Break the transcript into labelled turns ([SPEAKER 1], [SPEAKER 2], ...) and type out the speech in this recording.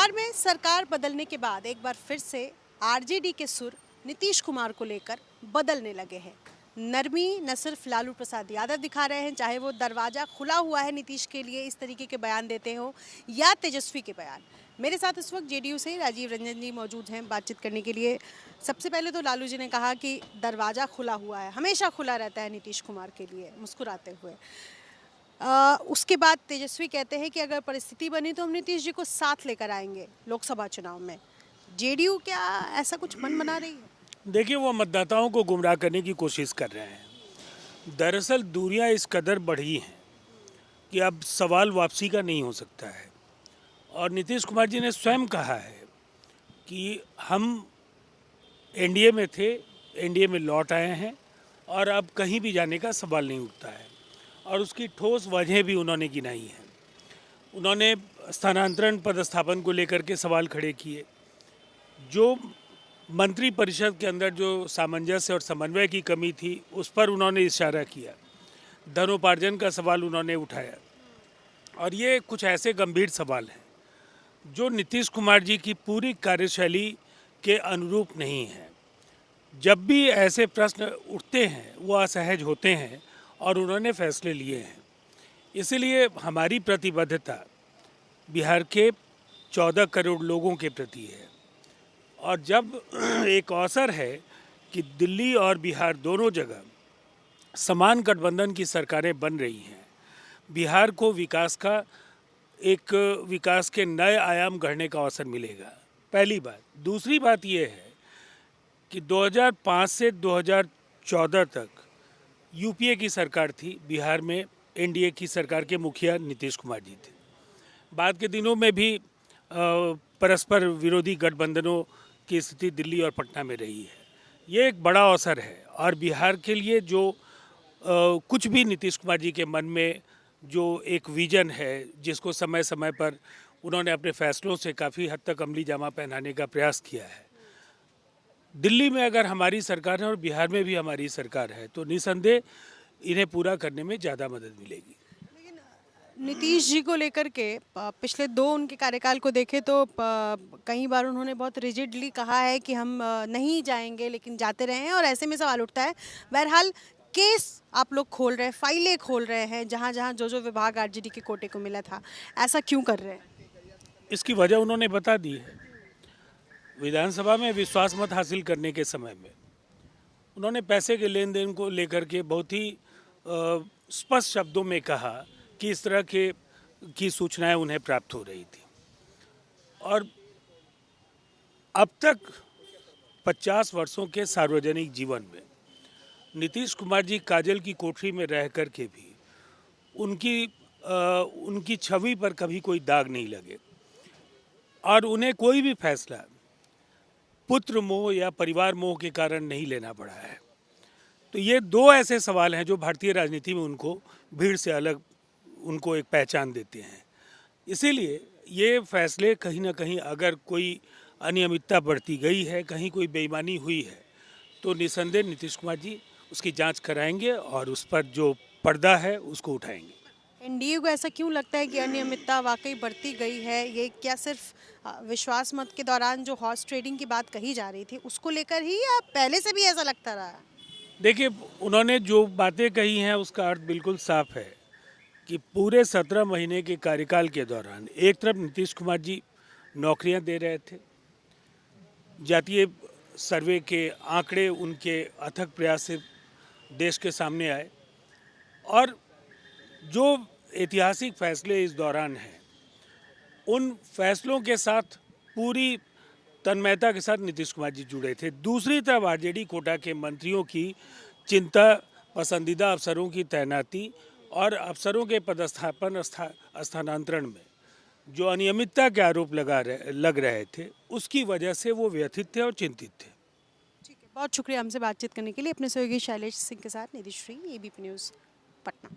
[SPEAKER 1] बिहार में सरकार बदलने के बाद एक बार फिर से आरजेडी के सुर नीतीश कुमार को लेकर बदलने लगे हैं। नरमी न सिर्फ लालू प्रसाद यादव दिखा रहे हैं, चाहे वो दरवाजा खुला हुआ है नीतीश के लिए इस तरीके के बयान देते हो या तेजस्वी के बयान। मेरे साथ इस वक्त जेडीयू से राजीव रंजन जी मौजूद हैं बातचीत करने के लिए। सबसे पहले तो लालू जी ने कहा कि दरवाज़ा खुला हुआ है, हमेशा खुला रहता है नीतीश कुमार के लिए, मुस्कुराते हुए। उसके बाद तेजस्वी कहते हैं कि अगर परिस्थिति बनी तो हम नीतीश जी को साथ लेकर आएंगे लोकसभा चुनाव में। जेडीयू क्या ऐसा कुछ मन बना रही है?
[SPEAKER 2] देखिए, वो मतदाताओं को गुमराह करने की कोशिश कर रहे हैं। दरअसल दूरियां इस कदर बढ़ी हैं कि अब सवाल वापसी का नहीं हो सकता है। और नीतीश कुमार जी ने स्वयं कहा है कि हम एनडीए में थे, एनडीए में लौट आए हैं और अब कहीं भी जाने का सवाल नहीं उठता है। और उसकी ठोस वजह भी उन्होंने गिनाई है। उन्होंने स्थानांतरण पदस्थापन को लेकर के सवाल खड़े किए। जो मंत्री परिषद के अंदर जो सामंजस्य और समन्वय की कमी थी उस पर उन्होंने इशारा किया। धनोपार्जन का सवाल उन्होंने उठाया। और ये कुछ ऐसे गंभीर सवाल हैं जो नीतीश कुमार जी की पूरी कार्यशैली के अनुरूप नहीं है। जब भी ऐसे प्रश्न उठते हैं वो असहज होते हैं और उन्होंने फैसले लिए हैं। इसलिए हमारी प्रतिबद्धता बिहार के 14 करोड़ लोगों के प्रति है। और जब एक अवसर है कि दिल्ली और बिहार दोनों जगह समान गठबंधन की सरकारें बन रही हैं, बिहार को विकास के नए आयाम गढ़ने का अवसर मिलेगा, पहली बात। दूसरी बात ये है कि 2005 से 2014 तक यूपीए की सरकार थी, बिहार में एनडीए की सरकार के मुखिया नीतीश कुमार जी थे। बाद के दिनों में भी परस्पर विरोधी गठबंधनों की स्थिति दिल्ली और पटना में रही है। ये एक बड़ा अवसर है और बिहार के लिए जो कुछ भी नीतीश कुमार जी के मन में जो एक विजन है, जिसको समय समय पर उन्होंने अपने फैसलों से काफ़ी हद तक अमली जामा पहनाने का प्रयास किया है। दिल्ली में अगर हमारी सरकार है और बिहार में भी हमारी सरकार है तो निसंदेह इन्हें पूरा करने में ज़्यादा मदद मिलेगी।
[SPEAKER 1] लेकिन नीतीश जी को लेकर के पिछले 2 उनके कार्यकाल को देखें तो कई बार उन्होंने बहुत रिजिडली कहा है कि हम नहीं जाएंगे, लेकिन जाते रहे हैं। और ऐसे में सवाल उठता है, बहरहाल केस आप लोग खोल रहे हैं, फाइलें खोल रहे हैं, जहाँ जहाँ जो विभाग आरजेडी के कोटे को मिला था, ऐसा क्यों कर रहे हैं?
[SPEAKER 2] इसकी वजह उन्होंने बता दी है। विधानसभा में विश्वास मत हासिल करने के समय में उन्होंने पैसे के लेन देन को लेकर के बहुत ही स्पष्ट शब्दों में कहा कि इस तरह की सूचनाएं उन्हें प्राप्त हो रही थी। और अब तक 50 वर्षों के सार्वजनिक जीवन में नीतीश कुमार जी काजल की कोठरी में रह कर के भी उनकी छवि पर कभी कोई दाग नहीं लगे और उन्हें कोई भी फैसला पुत्र मोह या परिवार मोह के कारण नहीं लेना पड़ा है। तो ये 2 ऐसे सवाल हैं जो भारतीय राजनीति में उनको भीड़ से अलग उनको एक पहचान देते हैं। इसीलिए ये फैसले कहीं ना कहीं अगर कोई अनियमितता बढ़ती गई है, कहीं कोई बेईमानी हुई है, तो निसंदेह नीतीश कुमार जी उसकी जांच कराएंगे और उस पर जो पर्दा है उसको उठाएंगे।
[SPEAKER 1] एनडीए को ऐसा क्यों लगता है कि अनियमितता वाकई बढ़ती गई है? ये क्या सिर्फ विश्वास मत के दौरान जो हॉर्स ट्रेडिंग की बात कही जा रही थी उसको लेकर ही, या पहले से भी ऐसा लगता रहा?
[SPEAKER 2] देखिए, उन्होंने जो बातें कही हैं उसका अर्थ बिल्कुल साफ है कि पूरे 17 महीने के कार्यकाल के दौरान एक तरफ नीतीश कुमार जी नौकरियां दे रहे थे, जातीय सर्वे के आंकड़े उनके अथक प्रयास से देश के सामने आए, और जो ऐतिहासिक फैसले इस दौरान हैं उन फैसलों के साथ पूरी तन्मयता के साथ नीतीश कुमार जी जुड़े थे। दूसरी तरफ आरजेडी कोटा के मंत्रियों की चिंता, पसंदीदा अफसरों की तैनाती और अफसरों के पदस्थापन स्थानांतरण में जो अनियमितता के आरोप लग रहे थे, उसकी वजह से वो व्यथित थे और चिंतित थे।
[SPEAKER 1] ठीक है, बहुत शुक्रिया हमसे बातचीत करने के लिए। अपने सहयोगी शैलेश सिंह के साथ निधि श्री, एबीपी न्यूज़, पटना।